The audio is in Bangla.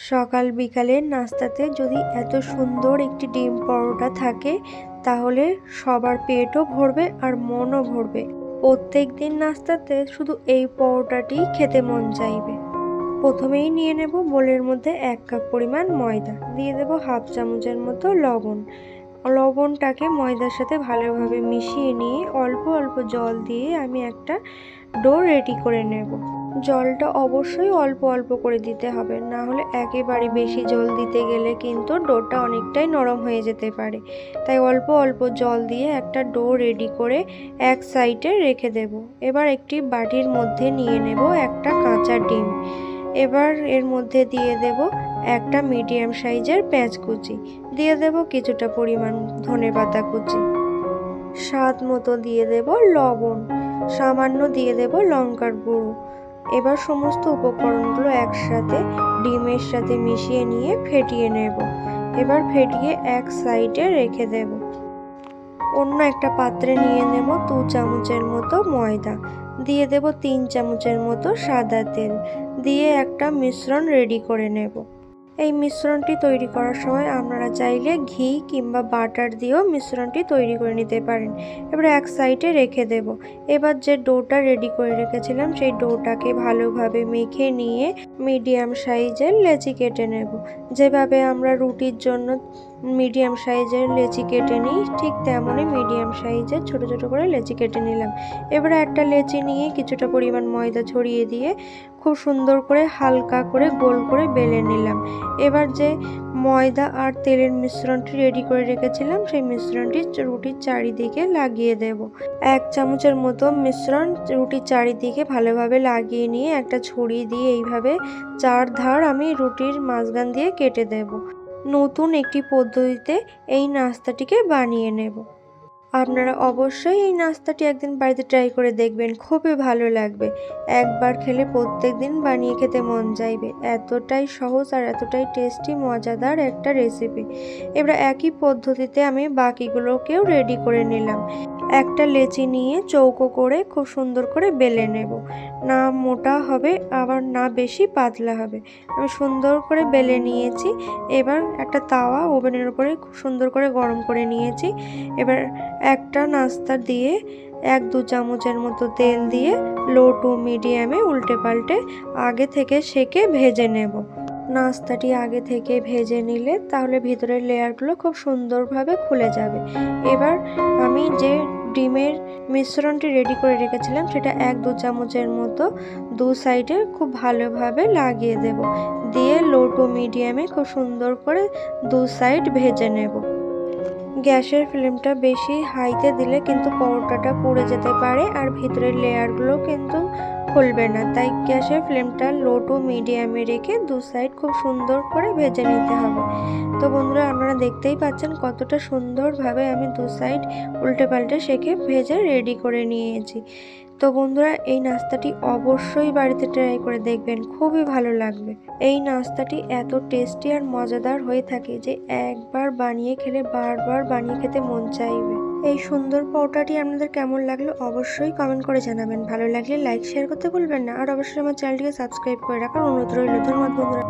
সকাল বিকালের নাস্তাতে যদি এত সুন্দর একটি ডিম পরোটা থাকে তাহলে সবার পেটও ভরবে আর মনও ভরবে। প্রত্যেক দিন নাস্তাতে শুধু এই পরোটাটি খেতে মন চাইবে। প্রথমেই নিয়ে নেব বোলের মধ্যে 1 কাপ পরিমাণ ময়দা, দিয়ে দেব হাফ চামচের মতো লবণ। লবণটাকে ময়দার সাথে ভালোভাবে মিশিয়ে নিয়ে অল্প অল্প জল দিয়ে আমি একটা ডো রেডি করে নেব। জলটা অবশ্যই অল্প অল্প করে দিতে হবে, না হলে একেবারে বেশি জল দিতে গেলে কিন্তু ডোটা অনেকটাই নরম হয়ে যেতে পারে। তাই অল্প অল্প জল দিয়ে একটা ডো রেডি করে এক সাইডে রেখে দেব। এবার একটি বাটির মধ্যে নিয়ে নেব একটা কাঁচা ডিম। এবার এর মধ্যে দিয়ে দেব একটা মিডিয়াম সাইজের পেঁয়াজ কুচি, দিয়ে দেব কিছুটা পরিমাণ ধনেপাতা কুচি, স্বাদ মতো দিয়ে দেব লবণ, সামান্য দিয়ে দেব লঙ্কার গুঁড়ো। এবার সমস্ত উপকরণগুলো একসাথে ডিমের সাথে মিশিয়ে নিয়ে ফেটিয়ে নেব। এবার ফেটিয়ে এক সাইডে রেখে দেব। অন্য একটা পাত্রে নিয়ে নেব 2 চামচের মতো ময়দা, দিয়ে দেব 3 চামচের মতো সাদা তেল, দিয়ে একটা মিশ্রণ রেডি করে নেব। এই মিশ্রণটি তৈরি করার সময় আপনারা চাইলে ঘি কিংবা বাটার দিয়েও মিশ্রণটি তৈরি করে নিতে পারেন। এবার এক সাইডে রেখে দেব। এবার যে ডোটা রেডি করে রেখেছিলাম সেই ডোটাকে ভালোভাবে মেখে নিয়ে মিডিয়াম সাইজের লেচি কেটে নেব। যেভাবে আমরা রুটির জন্য মিডিয়াম সাইজের লেচি কেটে নিই, ঠিক তেমনই মিডিয়াম সাইজের ছোট ছোট করে লেচি কেটে নিলাম। এবারে একটা লেচি নিয়ে কিছুটা পরিমাণ ময়দা ছড়িয়ে দিয়ে খুব সুন্দর করে হালকা করে গোল করে বেলে নিলাম। এবার যে ময়দা আর তেলের মিশ্রণটি রেডি করে রেখেছিলাম সেই মিশ্রণটি রুটির চারিদিকে লাগিয়ে দেব। 1 চামচের মতো মিশ্রণ রুটির চারিদিকে ভালোভাবে লাগিয়ে নিয়ে একটা ছুরি দিয়ে এইভাবে 4 ধার আমি রুটির মাঝখান দিয়ে কেটে দেব। নতুন একটি পদ্ধতিতে এই নাস্তাটিকে বানিয়ে নেব। আপনারা অবশ্যই এই নাস্তাটি একদিন বাড়িতে ট্রাই করে দেখবেন, খুবই ভালো লাগবে। একবার খেলে প্রত্যেক দিন বানিয়ে খেতে মন চাইবে। এতটাই সহজ আর এতটাই টেস্টি মজাদার একটা রেসিপি। এবার একই পদ্ধতিতে আমি বাকিগুলোকেও রেডি করে নিলাম। একটা লেচি নিয়ে চৌকো করে খুব সুন্দর করে বেলে নেব। না মোটা হবে আবার না বেশি পাতলা হবে। আমি সুন্দর করে বেলে নিয়েছি। এবার একটা তাওয়া ওভেনের উপরে খুব সুন্দর করে গরম করে নিয়েছি। এবার একটা নাস্তা দিয়ে 1-2 চামচের মতো তেল দিয়ে লো টু মিডিয়ামে উল্টে পাল্টে আগে থেকে সেকে ভেজে নেব। নাস্তাটি আগে থেকে ভেজে নিলে তাহলে ভিতরের লেয়ারগুলো খুব সুন্দরভাবে খুলে যাবে। এবার আমি যে ডিমের মিশ্রণটি রেডি করে রেখেছিলাম সেটা 1-2 চামচের মতো 2 সাইডে খুব ভালোভাবে লাগিয়ে দেব। দিয়ে লো টু মিডিয়ামে খুব সুন্দর করে 2 সাইড ভেজে নেব। গ্যাসের ফ্লেমটা বেশি হাইতে দিলে কিন্তু পরোটাটা পুড়ে যেতে পারে আর ভিতরের লেয়ারগুলো কিন্তু খুলবে না। তাই গ্যাসের ফ্লেমটা লো টু মিডিয়ামে রেখে 2 সাইড খুব সুন্দর করে ভেজে নিতে হবে। তো বন্ধুরা, আপনারা দেখতেই পাচ্ছেন কতটা সুন্দরভাবে আমি 2 সাইড উল্টে পাল্টে সেকে ভেজে রেডি করে নিয়েছি। তো বন্ধুরা, এই নাস্তাটি অবশ্যই বাড়িতে ট্রাই করে দেখবেন, খুবই ভালো লাগবে। এই নাস্তাটি এত টেস্টি আর মজাদার হয়ে থাকে যে একবার বানিয়ে খেলে বারবার বানিয়ে খেতে মন চাইবে। এই সুন্দর পরোটাটি আপনাদের কেমন লাগলো অবশ্যই কমেন্ট করে জানাবেন। ভালো লাগলে লাইক শেয়ার করতে ভুলবেন না, আর অবশ্যই আমার চ্যানেলটিকে সাবস্ক্রাইব করে রাখার অনুরোধ রইল। ধন্যবাদ বন্ধুরা।